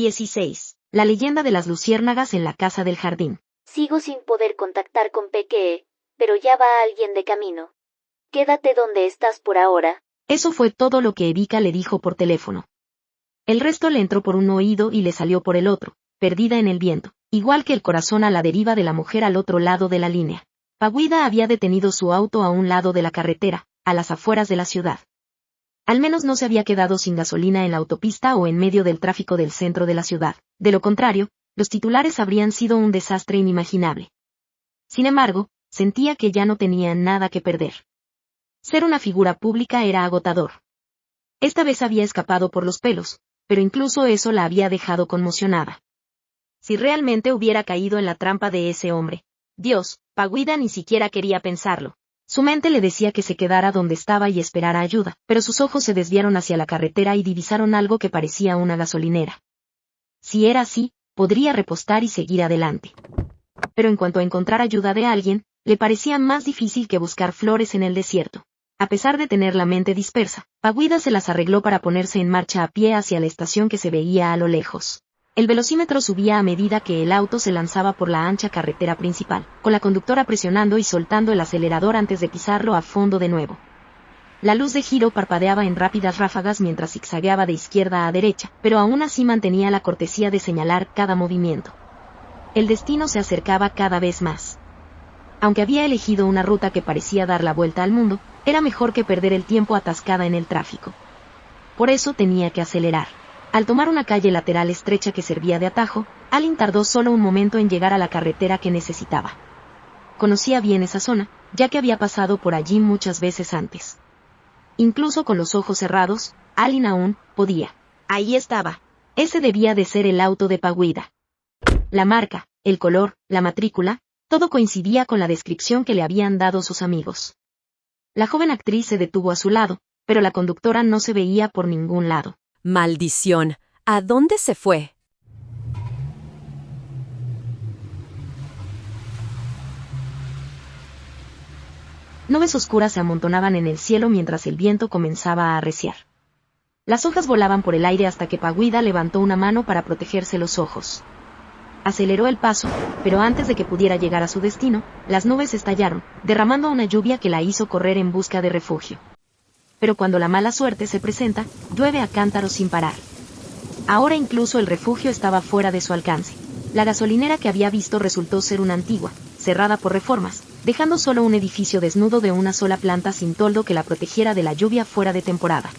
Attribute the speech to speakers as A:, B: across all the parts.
A: 16. La leyenda de las luciérnagas en la casa del jardín.
B: Sigo sin poder contactar con Peque, pero ya va alguien de camino. Quédate donde estás por ahora.
A: Eso fue todo lo que Evika le dijo por teléfono. El resto le entró por un oído y le salió por el otro, perdida en el viento, igual que el corazón a la deriva de la mujer al otro lado de la línea. Paguida había detenido su auto a un lado de la carretera, a las afueras de la ciudad. Al menos no se había quedado sin gasolina en la autopista o en medio del tráfico del centro de la ciudad. De lo contrario, los titulares habrían sido un desastre inimaginable. Sin embargo, sentía que ya no tenía nada que perder. Ser una figura pública era agotador. Esta vez había escapado por los pelos, pero incluso eso la había dejado conmocionada. Si realmente hubiera caído en la trampa de ese hombre. Dios, Paguida ni siquiera quería pensarlo. Su mente le decía que se quedara donde estaba y esperara ayuda, pero sus ojos se desviaron hacia la carretera y divisaron algo que parecía una gasolinera. Si era así, podría repostar y seguir adelante. Pero en cuanto a encontrar ayuda de alguien, le parecía más difícil que buscar flores en el desierto. A pesar de tener la mente dispersa, Paguida se las arregló para ponerse en marcha a pie hacia la estación que se veía a lo lejos. El velocímetro subía a medida que el auto se lanzaba por la ancha carretera principal, con la conductora presionando y soltando el acelerador antes de pisarlo a fondo de nuevo. La luz de giro parpadeaba en rápidas ráfagas mientras zigzagueaba de izquierda a derecha, pero aún así mantenía la cortesía de señalar cada movimiento. El destino se acercaba cada vez más. Aunque había elegido una ruta que parecía dar la vuelta al mundo, era mejor que perder el tiempo atascada en el tráfico. Por eso tenía que acelerar. Al tomar una calle lateral estrecha que servía de atajo, Alin tardó solo un momento en llegar a la carretera que necesitaba. Conocía bien esa zona, ya que había pasado por allí muchas veces antes. Incluso con los ojos cerrados, Alin aún podía. Ahí estaba. Ese debía de ser el auto de Paguida. La marca, el color, la matrícula, todo coincidía con la descripción que le habían dado sus amigos. La joven actriz se detuvo a su lado, pero la conductora no se veía por ningún lado.
C: ¡Maldición! ¿A dónde se fue?
A: Nubes oscuras se amontonaban en el cielo mientras el viento comenzaba a arreciar. Las hojas volaban por el aire hasta que Paguida levantó una mano para protegerse los ojos. Aceleró el paso, pero antes de que pudiera llegar a su destino, las nubes estallaron, derramando una lluvia que la hizo correr en busca de refugio. Pero cuando la mala suerte se presenta, llueve a cántaros sin parar. Ahora incluso el refugio estaba fuera de su alcance. La gasolinera que había visto resultó ser una antigua, cerrada por reformas, dejando solo un edificio desnudo de una sola planta sin toldo que la protegiera de la lluvia fuera de temporada.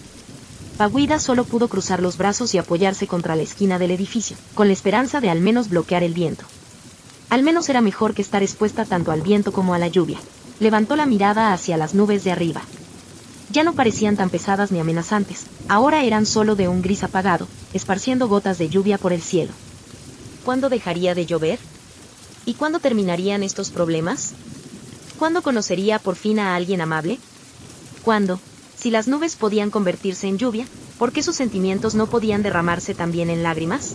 A: Paguida solo pudo cruzar los brazos y apoyarse contra la esquina del edificio, con la esperanza de al menos bloquear el viento. Al menos era mejor que estar expuesta tanto al viento como a la lluvia. Levantó la mirada hacia las nubes de arriba. Ya no parecían tan pesadas ni amenazantes, ahora eran solo de un gris apagado, esparciendo gotas de lluvia por el cielo. ¿Cuándo dejaría de llover? ¿Y cuándo terminarían estos problemas? ¿Cuándo conocería por fin a alguien amable? ¿Cuándo? Si las nubes podían convertirse en lluvia, ¿por qué sus sentimientos no podían derramarse también en lágrimas?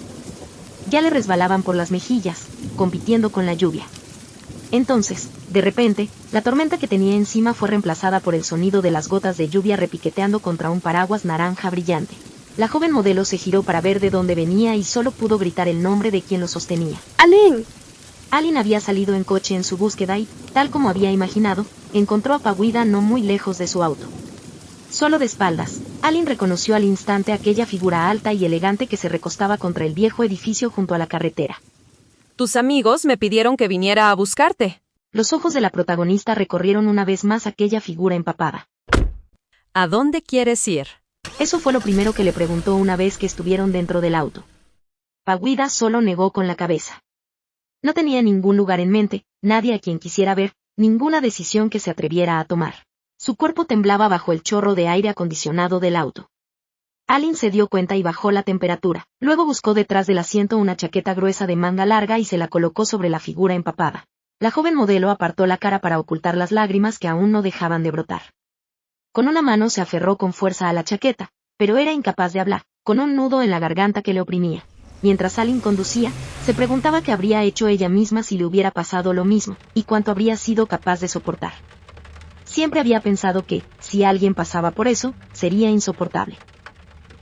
A: Ya le resbalaban por las mejillas, compitiendo con la lluvia. Entonces, de repente, la tormenta que tenía encima fue reemplazada por el sonido de las gotas de lluvia repiqueteando contra un paraguas naranja brillante. La joven modelo se giró para ver de dónde venía y solo pudo gritar el nombre de quien lo sostenía.
D: ¡Alin!
A: Alin había salido en coche en su búsqueda y, tal como había imaginado, encontró a Paguida no muy lejos de su auto. Solo de espaldas, Alin reconoció al instante aquella figura alta y elegante que se recostaba contra el viejo edificio junto a la carretera.
C: Tus amigos me pidieron que viniera a buscarte.
A: Los ojos de la protagonista recorrieron una vez más aquella figura empapada.
C: ¿A dónde quieres ir?
A: Eso fue lo primero que le preguntó una vez que estuvieron dentro del auto. Paguida solo negó con la cabeza. No tenía ningún lugar en mente, nadie a quien quisiera ver, ninguna decisión que se atreviera a tomar. Su cuerpo temblaba bajo el chorro de aire acondicionado del auto. Alin se dio cuenta y bajó la temperatura. Luego buscó detrás del asiento una chaqueta gruesa de manga larga y se la colocó sobre la figura empapada. La joven modelo apartó la cara para ocultar las lágrimas que aún no dejaban de brotar. Con una mano se aferró con fuerza a la chaqueta, pero era incapaz de hablar, con un nudo en la garganta que le oprimía. Mientras Alin conducía, se preguntaba qué habría hecho ella misma si le hubiera pasado lo mismo, y cuánto habría sido capaz de soportar. Siempre había pensado que, si alguien pasaba por eso, sería insoportable.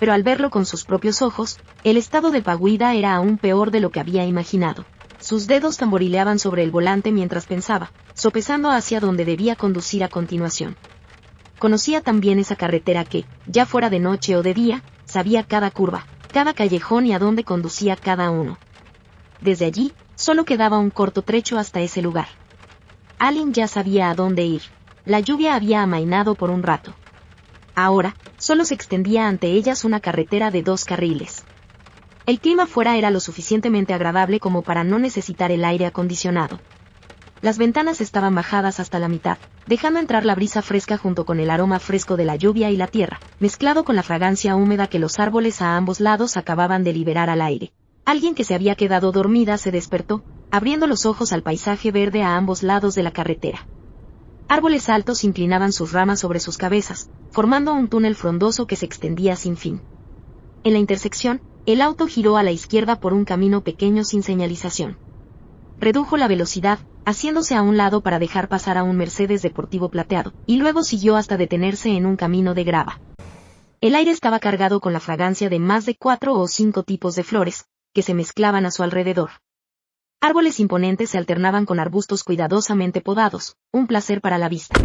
A: pero al verlo con sus propios ojos, el estado de Paguida era aún peor de lo que había imaginado. Sus dedos tamborileaban sobre el volante mientras pensaba, sopesando hacia donde debía conducir a continuación. Conocía también esa carretera que, ya fuera de noche o de día, sabía cada curva, cada callejón y a dónde conducía cada uno. Desde allí, solo quedaba un corto trecho hasta ese lugar. Allen ya sabía a dónde ir. La lluvia había amainado por un rato. Ahora, solo se extendía ante ellas una carretera de 2 carriles. El clima fuera era lo suficientemente agradable como para no necesitar el aire acondicionado. Las ventanas estaban bajadas hasta la mitad, dejando entrar la brisa fresca junto con el aroma fresco de la lluvia y la tierra, mezclado con la fragancia húmeda que los árboles a ambos lados acababan de liberar al aire. Alguien que se había quedado dormida se despertó, abriendo los ojos al paisaje verde a ambos lados de la carretera. Árboles altos inclinaban sus ramas sobre sus cabezas, formando un túnel frondoso que se extendía sin fin. En la intersección, el auto giró a la izquierda por un camino pequeño sin señalización. Redujo la velocidad, haciéndose a un lado para dejar pasar a un Mercedes deportivo plateado, y luego siguió hasta detenerse en un camino de grava. El aire estaba cargado con la fragancia de más de 4 o 5 tipos de flores, que se mezclaban a su alrededor. Árboles imponentes se alternaban con arbustos cuidadosamente podados, un placer para la vista.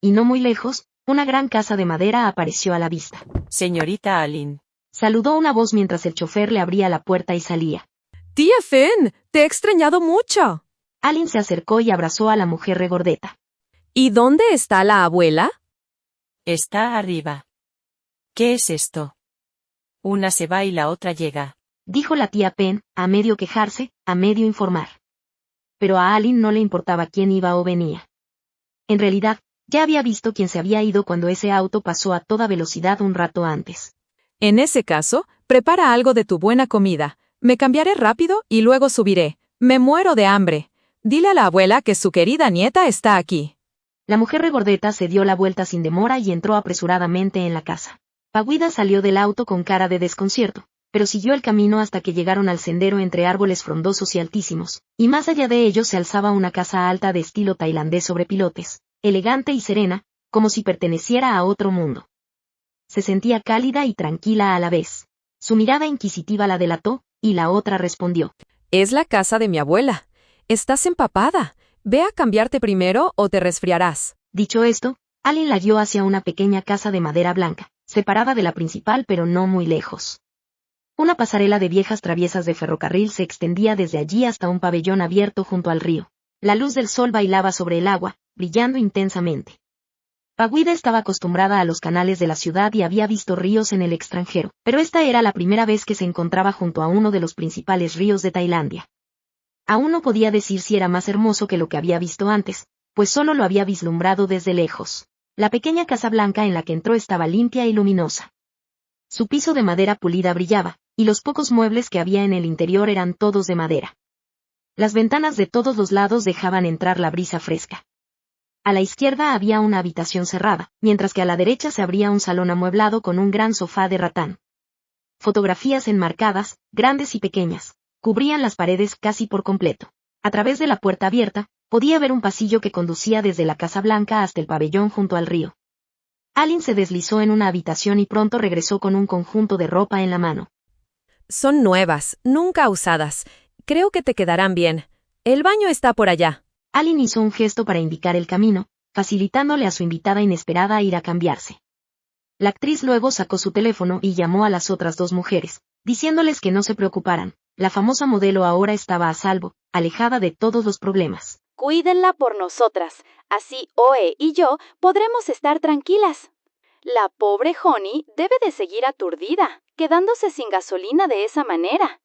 A: Y no muy lejos, una gran casa de madera apareció a la vista.
D: Señorita Allen.
A: Saludó una voz mientras el chofer le abría la puerta y salía.
C: Tía Fen, te he extrañado mucho.
A: Allen se acercó y abrazó a la mujer regordeta.
C: ¿Y dónde está la abuela?
D: Está arriba. ¿Qué es esto? Una se va y la otra llega,
A: dijo la tía Pen, a medio quejarse, a medio informar. Pero a Allen no le importaba quién iba o venía. En realidad, ya había visto quién se había ido cuando ese auto pasó a toda velocidad un rato antes.
C: En ese caso, prepara algo de tu buena comida. Me cambiaré rápido y luego subiré. Me muero de hambre. Dile a la abuela que su querida nieta está aquí.
A: La mujer regordeta se dio la vuelta sin demora y entró apresuradamente en la casa. Paguida salió del auto con cara de desconcierto, pero siguió el camino hasta que llegaron al sendero entre árboles frondosos y altísimos, y más allá de ellos se alzaba una casa alta de estilo tailandés sobre pilotes, elegante y serena, como si perteneciera a otro mundo. Se sentía cálida y tranquila a la vez. Su mirada inquisitiva la delató, y la otra respondió.
C: Es la casa de mi abuela. Estás empapada. Ve a cambiarte primero o te resfriarás.
A: Dicho esto, Allen la guió hacia una pequeña casa de madera blanca, separada de la principal pero no muy lejos. Una pasarela de viejas traviesas de ferrocarril se extendía desde allí hasta un pabellón abierto junto al río. La luz del sol bailaba sobre el agua, brillando intensamente. Paguida estaba acostumbrada a los canales de la ciudad y había visto ríos en el extranjero, pero esta era la primera vez que se encontraba junto a uno de los principales ríos de Tailandia. Aún no podía decir si era más hermoso que lo que había visto antes, pues solo lo había vislumbrado desde lejos. La pequeña casa blanca en la que entró estaba limpia y luminosa. Su piso de madera pulida brillaba, y los pocos muebles que había en el interior eran todos de madera. Las ventanas de todos los lados dejaban entrar la brisa fresca. A la izquierda había una habitación cerrada, mientras que a la derecha se abría un salón amueblado con un gran sofá de ratán. Fotografías enmarcadas, grandes y pequeñas, cubrían las paredes casi por completo. A través de la puerta abierta, podía ver un pasillo que conducía desde la Casa Blanca hasta el pabellón junto al río. Allen se deslizó en una habitación y pronto regresó con un conjunto de ropa en la mano.
C: Son nuevas, nunca usadas. Creo que te quedarán bien. El baño está por allá.
A: Allen hizo un gesto para indicar el camino, facilitándole a su invitada inesperada a ir a cambiarse. La actriz luego sacó su teléfono y llamó a las otras 2 mujeres, diciéndoles que no se preocuparan. La famosa modelo ahora estaba a salvo, alejada de todos los problemas.
B: Cuídenla por nosotras, así Oe y yo podremos estar tranquilas. La pobre Honey debe de seguir aturdida, quedándose sin gasolina de esa manera.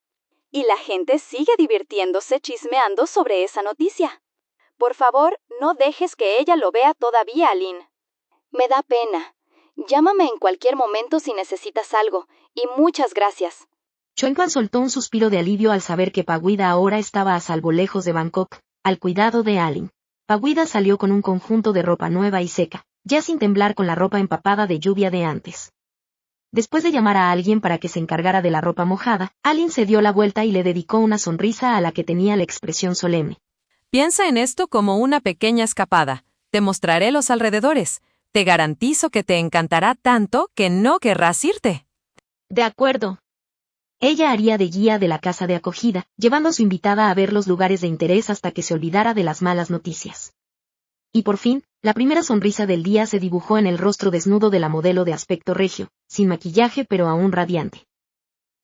B: Y la gente sigue divirtiéndose chismeando sobre esa noticia. Por favor, no dejes que ella lo vea todavía, Allen. Me da pena. Llámame en cualquier momento si necesitas algo, y muchas gracias.
A: Chuenquan soltó un suspiro de alivio al saber que Paguida ahora estaba a salvo lejos de Bangkok, al cuidado de Allen. Paguida salió con un conjunto de ropa nueva y seca, ya sin temblar con la ropa empapada de lluvia de antes. Después de llamar a alguien para que se encargara de la ropa mojada, Allen se dio la vuelta y le dedicó una sonrisa a la que tenía la expresión solemne.
C: Piensa en esto como una pequeña escapada. Te mostraré los alrededores. Te garantizo que te encantará tanto que no querrás irte.
A: De acuerdo. Ella haría de guía de la casa de acogida, llevando a su invitada a ver los lugares de interés hasta que se olvidara de las malas noticias. Y por fin, la primera sonrisa del día se dibujó en el rostro desnudo de la modelo de aspecto regio, sin maquillaje pero aún radiante.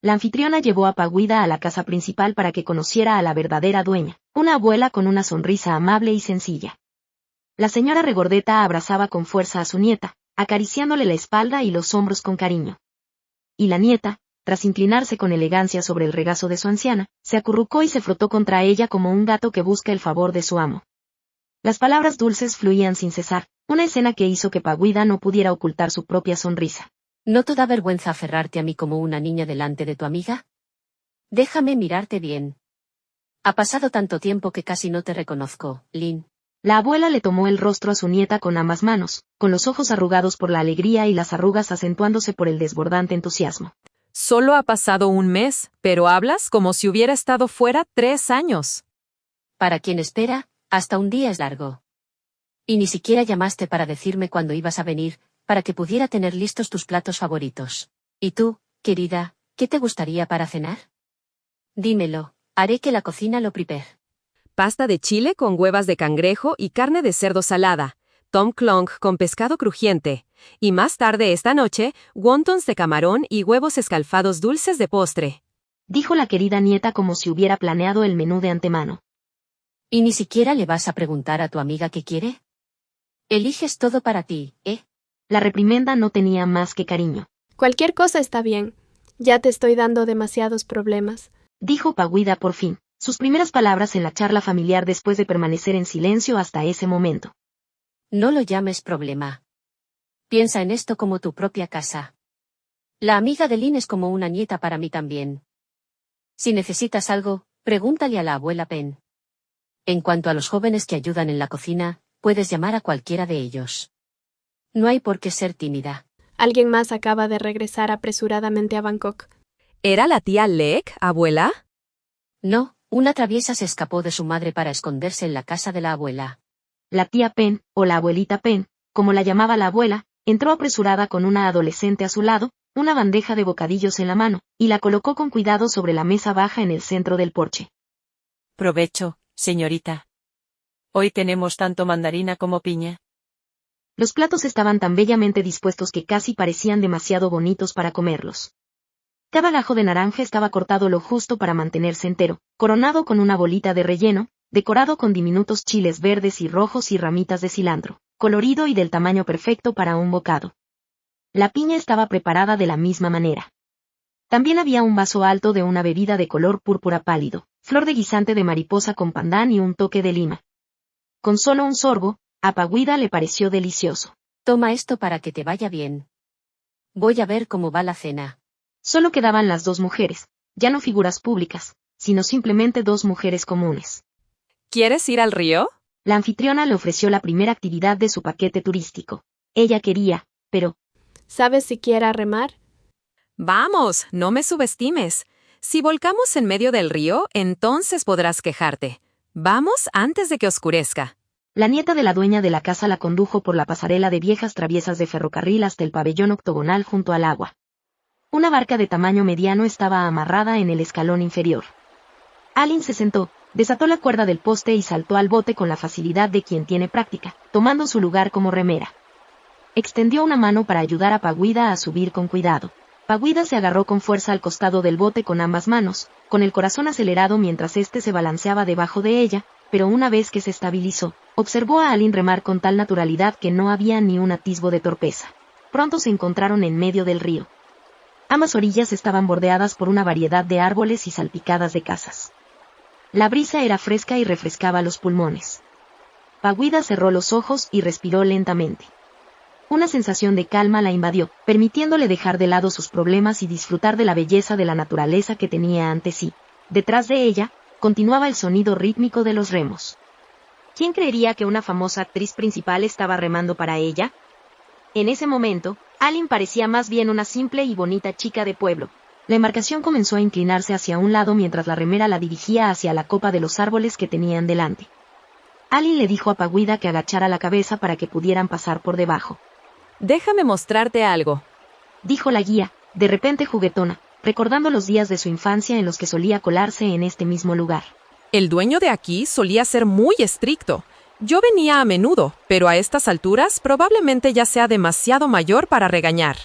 A: La anfitriona llevó a Paguida a la casa principal para que conociera a la verdadera dueña, una abuela con una sonrisa amable y sencilla. La señora regordeta abrazaba con fuerza a su nieta, acariciándole la espalda y los hombros con cariño. Y la nieta, tras inclinarse con elegancia sobre el regazo de su anciana, se acurrucó y se frotó contra ella como un gato que busca el favor de su amo. Las palabras dulces fluían sin cesar, una escena que hizo que Paguida no pudiera ocultar su propia sonrisa.
E: ¿No te da vergüenza aferrarte a mí como una niña delante de tu amiga? Déjame mirarte bien. Ha pasado tanto tiempo que casi no te reconozco, Lynn.
A: La abuela le tomó el rostro a su nieta con ambas manos, con los ojos arrugados por la alegría y las arrugas acentuándose por el desbordante entusiasmo.
C: Solo ha pasado un mes, pero hablas como si hubiera estado fuera 3 años.
E: Para quien espera, hasta un día es largo. Y ni siquiera llamaste para decirme cuándo ibas a venir, para que pudiera tener listos tus platos favoritos. ¿Y tú, querida, qué te gustaría para cenar? Dímelo, haré que la cocina lo prepare.
F: Pasta de chile con huevas de cangrejo y carne de cerdo salada, tom clonk con pescado crujiente, y más tarde esta noche, wontons de camarón y huevos escalfados dulces de postre.
A: Dijo la querida nieta como si hubiera planeado el menú de antemano.
E: ¿Y ni siquiera le vas a preguntar a tu amiga qué quiere? Eliges todo para ti, ¿eh?
A: La reprimenda no tenía más que cariño.
G: Cualquier cosa está bien. Ya te estoy dando demasiados problemas.
A: Dijo Paguida por fin, sus primeras palabras en la charla familiar después de permanecer en silencio hasta ese momento.
E: No lo llames problema. Piensa en esto como tu propia casa. La amiga de Lynn es como una nieta para mí también. Si necesitas algo, pregúntale a la abuela Penn. En cuanto a los jóvenes que ayudan en la cocina, puedes llamar a cualquiera de ellos. No hay por qué ser tímida.
G: Alguien más acaba de regresar apresuradamente a Bangkok.
F: ¿Era la tía Lek, abuela?
E: No, una traviesa se escapó de su madre para esconderse en la casa de la abuela.
A: La tía Penn, o la abuelita Penn, como la llamaba la abuela, entró apresurada con una adolescente a su lado, una bandeja de bocadillos en la mano, y la colocó con cuidado sobre la mesa baja en el centro del porche.
D: Provecho, señorita. Hoy tenemos tanto mandarina como piña.
A: Los platos estaban tan bellamente dispuestos que casi parecían demasiado bonitos para comerlos. Cada gajo de naranja estaba cortado lo justo para mantenerse entero, coronado con una bolita de relleno, decorado con diminutos chiles verdes y rojos y ramitas de cilantro, colorido y del tamaño perfecto para un bocado. La piña estaba preparada de la misma manera. También había un vaso alto de una bebida de color púrpura pálido, flor de guisante de mariposa con pandán y un toque de lima. Con solo un sorbo, a Paguida le pareció delicioso.
E: Toma esto para que te vaya bien. Voy a ver cómo va la cena.
A: Solo quedaban las dos mujeres, ya no figuras públicas, sino simplemente dos mujeres comunes.
C: ¿Quieres ir al río?
A: La anfitriona le ofreció la primera actividad de su paquete turístico. Ella quería, pero...
G: ¿Sabes siquiera remar?
C: Vamos, no me subestimes. Si volcamos en medio del río, entonces podrás quejarte. Vamos antes de que oscurezca.
A: La nieta de la dueña de la casa la condujo por la pasarela de viejas traviesas de ferrocarril hasta el pabellón octogonal junto al agua. Una barca de tamaño mediano estaba amarrada en el escalón inferior. Alin se sentó, desató la cuerda del poste y saltó al bote con la facilidad de quien tiene práctica, tomando su lugar como remera. Extendió una mano para ayudar a Paguida a subir con cuidado. Paguida se agarró con fuerza al costado del bote con ambas manos, con el corazón acelerado mientras éste se balanceaba debajo de ella, pero una vez que se estabilizó, observó a Alin remar con tal naturalidad que no había ni un atisbo de torpeza. Pronto se encontraron en medio del río. Ambas orillas estaban bordeadas por una variedad de árboles y salpicadas de casas. La brisa era fresca y refrescaba los pulmones. Paguida cerró los ojos y respiró lentamente. Una sensación de calma la invadió, permitiéndole dejar de lado sus problemas y disfrutar de la belleza de la naturaleza que tenía ante sí. Detrás de ella, continuaba el sonido rítmico de los remos. ¿Quién creería que una famosa actriz principal estaba remando para ella? En ese momento, Alin parecía más bien una simple y bonita chica de pueblo. La embarcación comenzó a inclinarse hacia un lado mientras la remera la dirigía hacia la copa de los árboles que tenían delante. Alin le dijo a Paguida que agachara la cabeza para que pudieran pasar por debajo.
F: Déjame mostrarte algo.
A: Dijo la guía, de repente juguetona, recordando los días de su infancia en los que solía colarse en este mismo lugar.
C: El dueño de aquí solía ser muy estricto. Yo venía a menudo, pero a estas alturas probablemente ya sea demasiado mayor para regañar.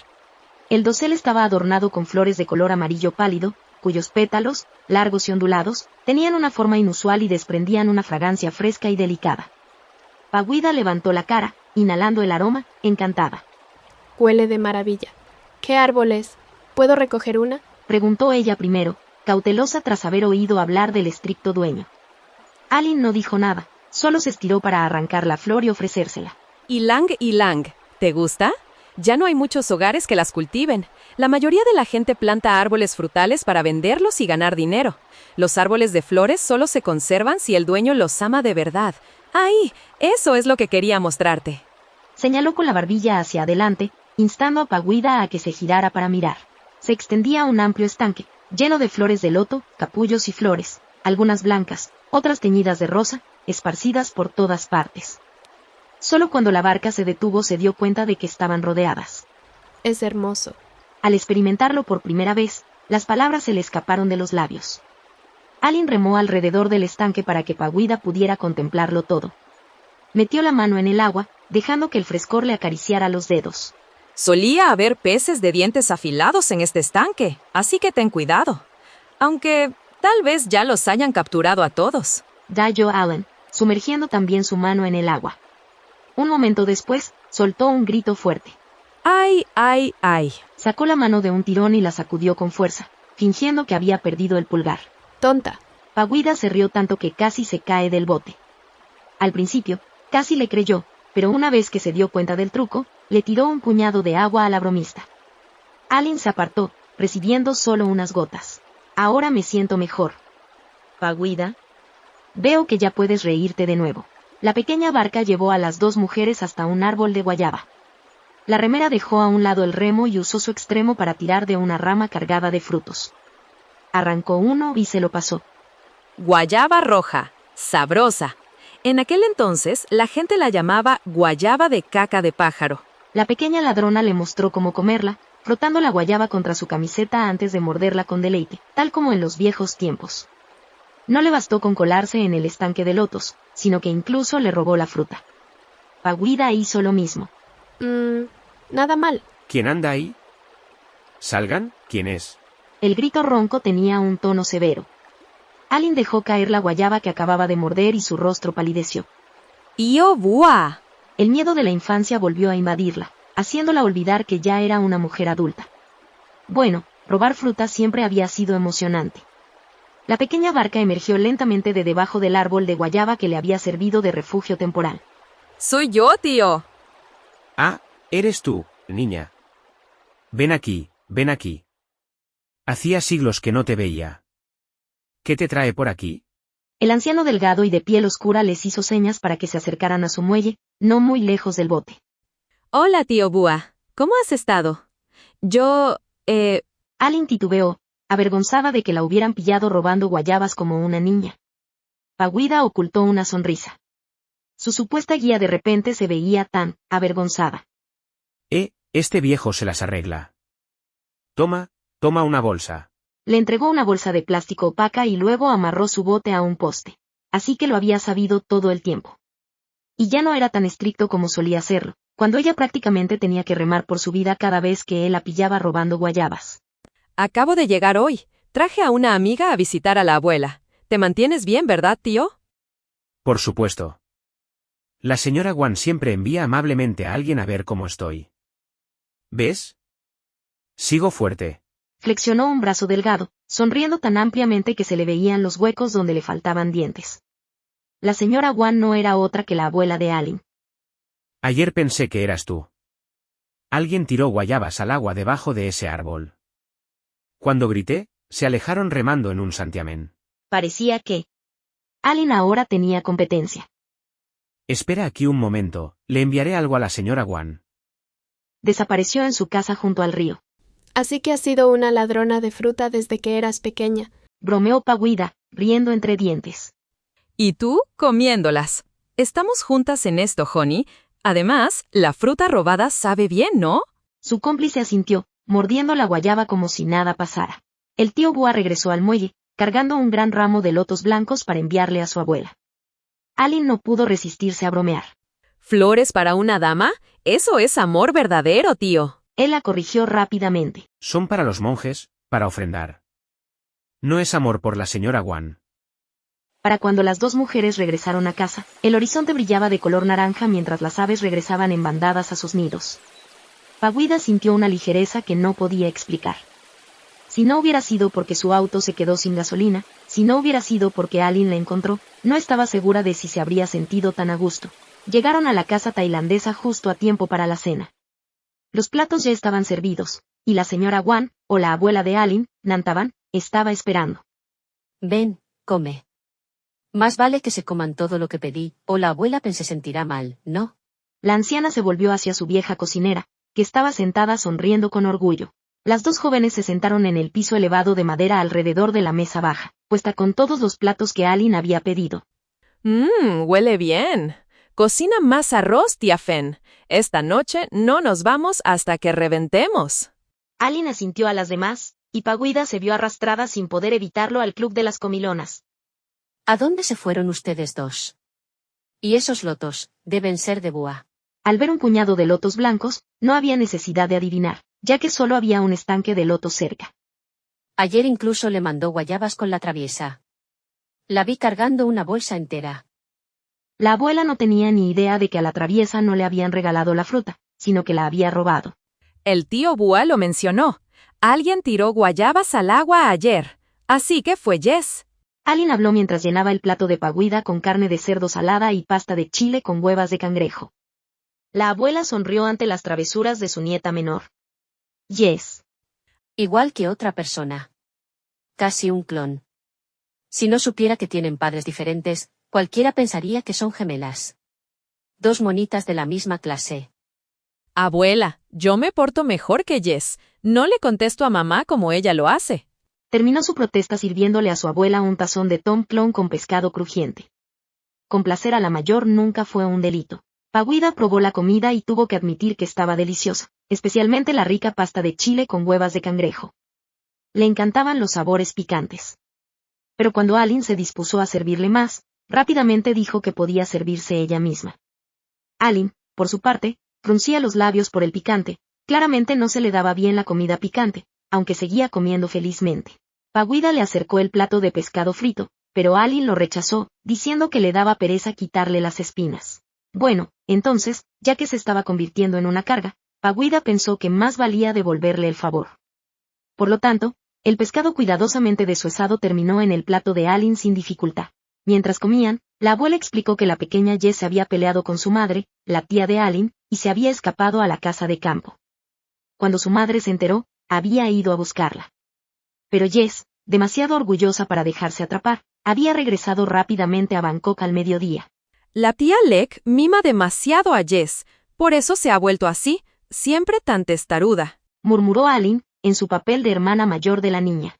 A: El dosel estaba adornado con flores de color amarillo pálido, cuyos pétalos, largos y ondulados, tenían una forma inusual y desprendían una fragancia fresca y delicada. Paguida levantó la cara, inhalando el aroma, encantada.
G: Huele de maravilla. ¿Qué árbol es? ¿Puedo recoger una?
A: Preguntó ella primero, cautelosa tras haber oído hablar del estricto dueño. Alin no dijo nada, solo se estiró para arrancar la flor y ofrecérsela.
F: Ylang, ¿te gusta? Ya no hay muchos hogares que las cultiven. La mayoría de la gente planta árboles frutales para venderlos y ganar dinero. Los árboles de flores solo se conservan si el dueño los ama de verdad. ¡Ay! Eso es lo que quería mostrarte.
A: Señaló con la barbilla hacia adelante, instando a Paguida a que se girara para mirar. Se extendía un amplio estanque, lleno de flores de loto, capullos y flores, algunas blancas, otras teñidas de rosa, esparcidas por todas partes. Solo cuando la barca se detuvo se dio cuenta de que estaban rodeadas.
G: Es hermoso.
A: Al experimentarlo por primera vez, las palabras se le escaparon de los labios. Alin remó alrededor del estanque para que Paguida pudiera contemplarlo todo. Metió la mano en el agua, dejando que el frescor le acariciara los dedos.
C: Solía haber peces de dientes afilados en este estanque, así que ten cuidado. Aunque tal vez ya los hayan capturado a todos.
A: Dijo Allen, sumergiendo también su mano en el agua. Un momento después, soltó un grito fuerte.
F: ¡Ay, ay, ay!
A: Sacó la mano de un tirón y la sacudió con fuerza, fingiendo que había perdido el pulgar.
G: Tonta.
A: Paguida se rió tanto que casi se cae del bote. Al principio, casi le creyó, pero una vez que se dio cuenta del truco, le tiró un puñado de agua a la bromista. Alin se apartó, recibiendo solo unas gotas. Ahora me siento mejor. Paguida. Veo que ya puedes reírte de nuevo. La pequeña barca llevó a las dos mujeres hasta un árbol de guayaba. La remera dejó a un lado el remo y usó su extremo para tirar de una rama cargada de frutos. Arrancó uno y se lo pasó.
F: Guayaba roja, sabrosa. En aquel entonces, la gente la llamaba guayaba de caca de pájaro.
A: La pequeña ladrona le mostró cómo comerla, frotando la guayaba contra su camiseta antes de morderla con deleite, tal como en los viejos tiempos. No le bastó con colarse en el estanque de lotos, sino que incluso le robó la fruta. Paguida hizo lo mismo.
G: Nada mal.
H: ¿Quién anda ahí? ¿Salgan? ¿Quién es?
A: El grito ronco tenía un tono severo. Alin dejó caer la guayaba que acababa de morder y su rostro palideció.
F: ¡Io bua!
A: El miedo de la infancia volvió a invadirla, haciéndola olvidar que ya era una mujer adulta. Bueno, robar fruta siempre había sido emocionante. La pequeña barca emergió lentamente de debajo del árbol de guayaba que le había servido de refugio temporal.
C: ¡Soy yo, tío!
H: Ah, eres tú, niña. Ven aquí, ven aquí. Hacía siglos que no te veía. ¿Qué te trae por aquí?
A: El anciano delgado y de piel oscura les hizo señas para que se acercaran a su muelle, no muy lejos del bote.
F: Hola, tío Búa. ¿Cómo has estado?
A: Alin titubeó, avergonzada de que la hubieran pillado robando guayabas como una niña. Paguida ocultó una sonrisa. Su supuesta guía de repente se veía tan avergonzada.
H: Este viejo se las arregla. Toma una bolsa.
A: Le entregó una bolsa de plástico opaca y luego amarró su bote a un poste. Así que lo había sabido todo el tiempo. Y ya no era tan estricto como solía serlo, cuando ella prácticamente tenía que remar por su vida cada vez que él la pillaba robando guayabas.
F: Acabo de llegar hoy. Traje a una amiga a visitar a la abuela. ¿Te mantienes bien, verdad, tío?
H: Por supuesto. La señora Guan siempre envía amablemente a alguien a ver cómo estoy. ¿Ves? Sigo fuerte.
A: Flexionó un brazo delgado, sonriendo tan ampliamente que se le veían los huecos donde le faltaban dientes. La señora Guan no era otra que la abuela de Alin.
H: Ayer pensé que eras tú. Alguien tiró guayabas al agua debajo de ese árbol. Cuando grité, se alejaron remando en un santiamén.
A: Parecía que Alin ahora tenía competencia.
H: Espera aquí un momento, le enviaré algo a la señora Guan.
A: Desapareció en su casa junto al río.
G: Así que has sido una ladrona de fruta desde que eras pequeña.
A: Bromeó Paguida, riendo entre dientes.
C: Y tú, comiéndolas. Estamos juntas en esto, Honey. Además, la fruta robada sabe bien, ¿no?
A: Su cómplice asintió, mordiendo la guayaba como si nada pasara. El tío Búa regresó al muelle, cargando un gran ramo de lotos blancos para enviarle a su abuela. Aline no pudo resistirse a bromear.
F: ¿Flores para una dama? Eso es amor verdadero, tío.
A: Él la corrigió rápidamente.
H: Son para los monjes, para ofrendar. No es amor por la señora Guan.
A: Para cuando las dos mujeres regresaron a casa, el horizonte brillaba de color naranja mientras las aves regresaban en bandadas a sus nidos. Paguida sintió una ligereza que no podía explicar. Si no hubiera sido porque su auto se quedó sin gasolina, si no hubiera sido porque Aline la encontró, no estaba segura de si se habría sentido tan a gusto. Llegaron a la casa tailandesa justo a tiempo para la cena. Los platos ya estaban servidos, y la señora Guan, o la abuela de Aline, Nantaban, estaba esperando.
E: Ven, come. Más vale que se coman todo lo que pedí, o la abuela se sentirá mal, ¿no?
A: La anciana se volvió hacia su vieja cocinera, que estaba sentada sonriendo con orgullo. Las dos jóvenes se sentaron en el piso elevado de madera alrededor de la mesa baja, puesta con todos los platos que Aline había pedido.
F: Huele bien. Cocina más arroz, tía Fen. Esta noche no nos vamos hasta que reventemos.
A: Aline asintió a las demás, y Paguida se vio arrastrada sin poder evitarlo al club de las comilonas.
E: ¿A dónde se fueron ustedes dos? Y esos lotos, deben ser de Búa.
A: Al ver un puñado de lotos blancos, no había necesidad de adivinar, ya que solo había un estanque de lotos cerca.
E: Ayer incluso le mandó guayabas con la traviesa. La vi cargando una bolsa entera.
A: La abuela no tenía ni idea de que a la traviesa no le habían regalado la fruta, sino que la había robado.
C: El tío Búa lo mencionó. Alguien tiró guayabas al agua ayer. Así que fue Jess.
A: Aline habló mientras llenaba el plato de Paguida con carne de cerdo salada y pasta de chile con huevas de cangrejo. La abuela sonrió ante las travesuras de su nieta menor. Jess.
E: Igual que otra persona. Casi un clon. Si no supiera que tienen padres diferentes, cualquiera pensaría que son gemelas. Dos monitas de la misma clase.
C: Abuela, yo me porto mejor que Jess. No le contesto a mamá como ella lo hace.
A: Terminó su protesta sirviéndole a su abuela un tazón de tom clon con pescado crujiente. Complacer a la mayor nunca fue un delito. Paguida probó la comida y tuvo que admitir que estaba deliciosa, especialmente la rica pasta de chile con huevas de cangrejo. Le encantaban los sabores picantes. Pero cuando Aline se dispuso a servirle más, rápidamente dijo que podía servirse ella misma. Aline, por su parte, fruncía los labios por el picante, claramente no se le daba bien la comida picante, aunque seguía comiendo felizmente. Paguida le acercó el plato de pescado frito, pero Aline lo rechazó, diciendo que le daba pereza quitarle las espinas. Bueno, entonces, ya que se estaba convirtiendo en una carga, Paguida pensó que más valía devolverle el favor. Por lo tanto, el pescado cuidadosamente deshuesado terminó en el plato de Aline sin dificultad. Mientras comían, la abuela explicó que la pequeña Jess se había peleado con su madre, la tía de Aline, y se había escapado a la casa de campo. Cuando su madre se enteró, había ido a buscarla. Pero Jess, demasiado orgullosa para dejarse atrapar, había regresado rápidamente a Bangkok al mediodía.
C: La tía Lek mima demasiado a Jess. Por eso se ha vuelto así, siempre tan testaruda.
A: Murmuró Aline, en su papel de hermana mayor de la niña.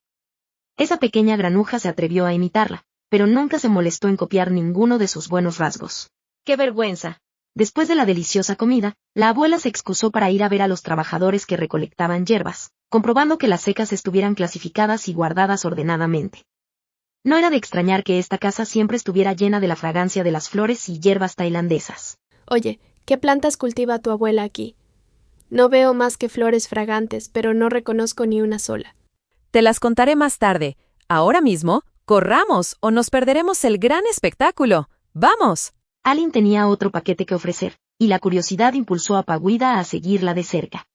A: Esa pequeña granuja se atrevió a imitarla, pero nunca se molestó en copiar ninguno de sus buenos rasgos. ¡Qué vergüenza! Después de la deliciosa comida, la abuela se excusó para ir a ver a los trabajadores que recolectaban hierbas, comprobando que las secas estuvieran clasificadas y guardadas ordenadamente. No era de extrañar que esta casa siempre estuviera llena de la fragancia de las flores y hierbas tailandesas.
G: Oye, ¿qué plantas cultiva tu abuela aquí? No veo más que flores fragantes, pero no reconozco ni una sola.
C: Te las contaré más tarde. Ahora mismo, corramos o nos perderemos el gran espectáculo. ¡Vamos!
A: Aline tenía otro paquete que ofrecer, y la curiosidad impulsó a Paguida a seguirla de cerca.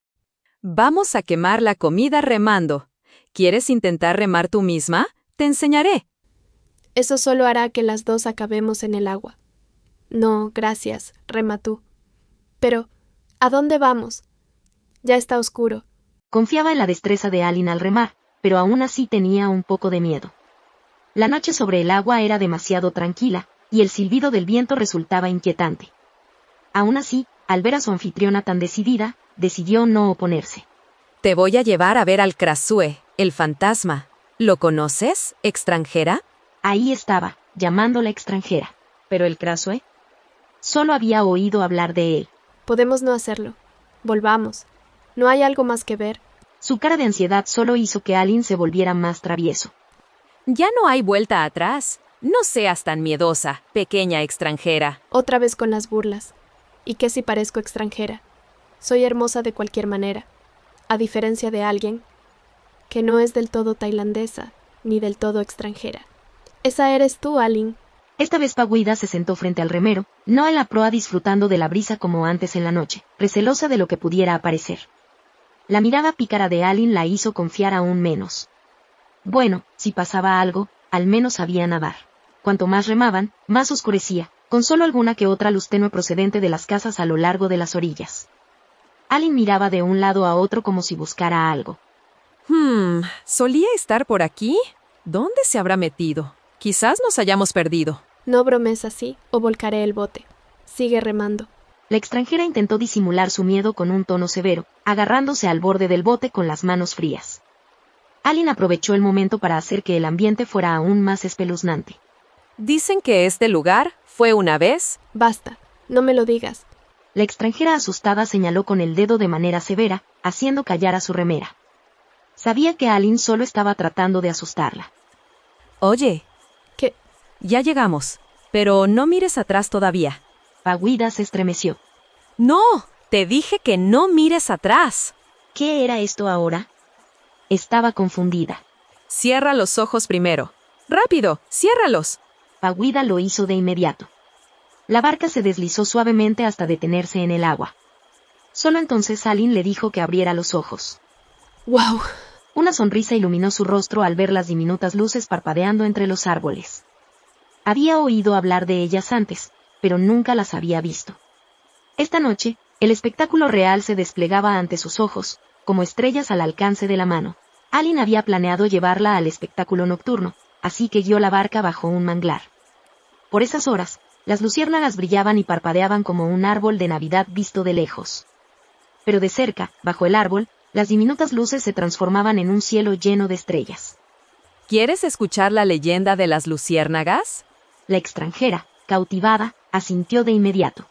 C: Vamos a quemar la comida remando. ¿Quieres intentar remar tú misma? Te enseñaré.
G: Eso solo hará que las dos acabemos en el agua. No, gracias, rema tú. Pero, ¿a dónde vamos? Ya está oscuro.
A: Confiaba en la destreza de Aline al remar, pero aún así tenía un poco de miedo. La noche sobre el agua era demasiado tranquila, y el silbido del viento resultaba inquietante. Aún así, al ver a su anfitriona tan decidida, decidió no oponerse.
F: Te voy a llevar a ver al Krasue, el fantasma. ¿Lo conoces, extranjera?
A: Ahí estaba, llamándola extranjera. ¿Pero el Krasue? Solo había oído hablar de él.
G: Podemos no hacerlo. Volvamos. ¿No hay algo más que ver?
A: Su cara de ansiedad solo hizo que Alin se volviera más travieso.
F: Ya no hay vuelta atrás. No seas tan miedosa, pequeña extranjera.
G: Otra vez con las burlas. ¿Y qué si parezco extranjera? Soy hermosa de cualquier manera, a diferencia de alguien que no es del todo tailandesa, ni del todo extranjera. Esa eres tú, Alin.
A: Esta vez Paguida se sentó frente al remero, no en la proa disfrutando de la brisa como antes en la noche, recelosa de lo que pudiera aparecer. La mirada pícara de Alin la hizo confiar aún menos. Bueno, si pasaba algo, al menos sabía nadar. Cuanto más remaban, más oscurecía, con solo alguna que otra luz tenue procedente de las casas a lo largo de las orillas. Alin miraba de un lado a otro como si buscara algo.
F: ¿Solía estar por aquí? ¿Dónde se habrá metido? Quizás nos hayamos perdido.
G: No bromes así, o volcaré el bote. Sigue remando.
A: La extranjera intentó disimular su miedo con un tono severo, agarrándose al borde del bote con las manos frías. Alin aprovechó el momento para hacer que el ambiente fuera aún más espeluznante.
F: Dicen que este lugar fue una vez...
G: Basta, no me lo digas.
A: La extranjera asustada señaló con el dedo de manera severa, haciendo callar a su remera. Sabía que Alin solo estaba tratando de asustarla.
F: Oye.
G: ¿Qué?
F: Ya llegamos, pero no mires atrás todavía.
A: Paguida se estremeció.
F: ¡No! Te dije que no mires atrás.
A: ¿Qué era esto ahora? Estaba confundida.
F: Cierra los ojos primero. ¡Rápido! ¡Ciérralos!
A: Paguida lo hizo de inmediato. La barca se deslizó suavemente hasta detenerse en el agua. Solo entonces Alin le dijo que abriera los ojos.
G: ¡Wow!
A: Una sonrisa iluminó su rostro al ver las diminutas luces parpadeando entre los árboles. Había oído hablar de ellas antes, pero nunca las había visto. Esta noche, el espectáculo real se desplegaba ante sus ojos, como estrellas al alcance de la mano. Alin había planeado llevarla al espectáculo nocturno, así que guió la barca bajo un manglar. Por esas horas, las luciérnagas brillaban y parpadeaban como un árbol de Navidad visto de lejos. Pero de cerca, bajo el árbol, las diminutas luces se transformaban en un cielo lleno de estrellas.
F: ¿Quieres escuchar la leyenda de las luciérnagas?
A: La extranjera, cautivada, asintió de inmediato.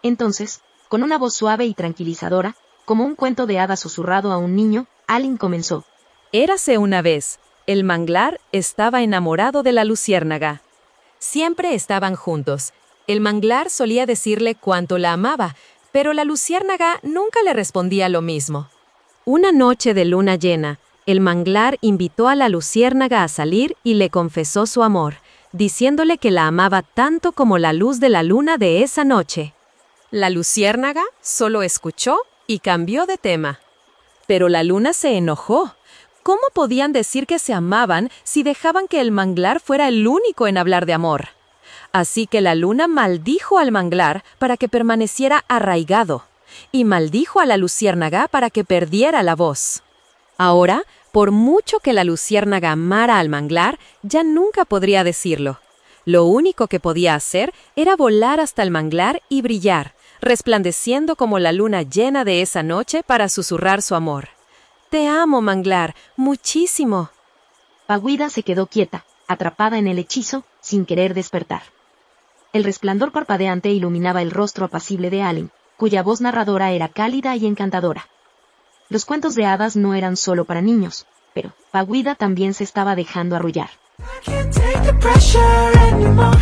A: Entonces, con una voz suave y tranquilizadora, como un cuento de hadas susurrado a un niño, Alin comenzó.
F: Érase una vez. El manglar estaba enamorado de la luciérnaga. Siempre estaban juntos. El manglar solía decirle cuánto la amaba, pero la luciérnaga nunca le respondía lo mismo. Una noche de luna llena, el manglar invitó a la luciérnaga a salir y le confesó su amor, diciéndole que la amaba tanto como la luz de la luna de esa noche. La luciérnaga solo escuchó y cambió de tema. Pero la luna se enojó. ¿Cómo podían decir que se amaban si dejaban que el manglar fuera el único en hablar de amor? Así que la luna maldijo al manglar para que permaneciera arraigado, y maldijo a la luciérnaga para que perdiera la voz. Ahora, por mucho que la luciérnaga amara al manglar, ya nunca podría decirlo. Lo único que podía hacer era volar hasta el manglar y brillar, resplandeciendo como la luna llena de esa noche para susurrar su amor. Te amo, manglar, muchísimo.
A: Paguida se quedó quieta, atrapada en el hechizo, sin querer despertar. El resplandor parpadeante iluminaba el rostro apacible de Alin, cuya voz narradora era cálida y encantadora. Los cuentos de hadas no eran solo para niños, pero Paguida también se estaba dejando arrullar.
I: I can't take the pressure anymore.